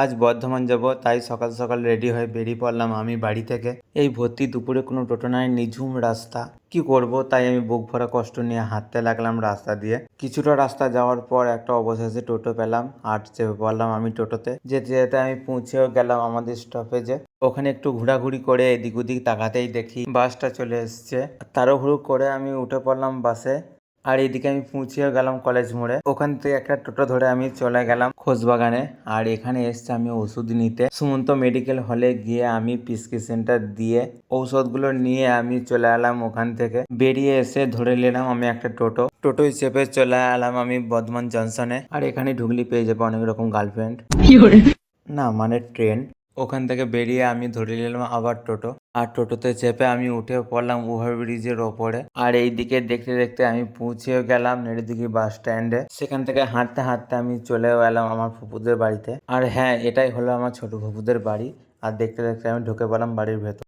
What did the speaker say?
আজ বর্ধমান যাব, তাই সকাল সকাল রেডি হয়ে বেরিয়ে পড়লাম আমি বাড়ি থেকে। এই ভর্তি দুপুরে কোনো টোটো নাই, নিঝুম রাস্তা। কি করব, তাই আমি বুক ভরা কষ্ট নিয়ে হাঁটতে লাগলাম রাস্তা দিয়ে। কিছুটা রাস্তা যাওয়ার পর একটা অবশেষে টোটো পেলাম আর চেপে পড়লাম আমি টোটোতে। যেতে যেতে আমি পৌঁছেও গেলাম আমাদের স্টপেজে। ওখানে একটু ঘোরাঘুরি করে এদিক ওদিক তাকাতেই দেখি বাসটা চলে এসছে। তাড়াহুড়ো করে আমি উঠে পড়লাম বাসে। আর এইদিকে আমি পৌঁছেও গেলাম কলেজ মোড়ে। ওখান থেকে একটা টোটো ধরে আমি চলে গেলাম খোঁজবাগানে। আর এখানে এসছে আমি ওষুধ নিতে। সুমন্ত মেডিকেল হলে গিয়ে আমি প্রেসক্রিপশনটা দিয়ে ঔষধগুলো নিয়ে আমি চলে এলাম ওখান থেকে। বেরিয়ে এসে ধরে নিলাম আমি একটা টোটোয় চেপে চলে এলাম আমি বর্ধমান জংশনে। আর এখানে ঢুকলি পেয়ে যাবো অনেক রকম গার্লফ্রেন্ড, না মানে ট্রেন। ওখান থেকে বেরিয়ে আমি ধরে নিলাম আবার টোটো। আর টোটোতে চেপে আমি উঠে পড়লাম ওভারব্রিজের ওপরে। আর এইদিকে দেখতে দেখতে আমি পৌঁছেও গেলাম নেড়িদিঘি বাস স্ট্যান্ডে। সেখান থেকে হাঁটতে হাঁটতে আমি চলেও এলাম আমার ফুপুদের বাড়িতে। আর হ্যাঁ, এটাই হলো আমার ছোট ফুপুদের বাড়ি। আর দেখতে দেখতে আমি ঢুকে পড়লাম বাড়ির ভেতর।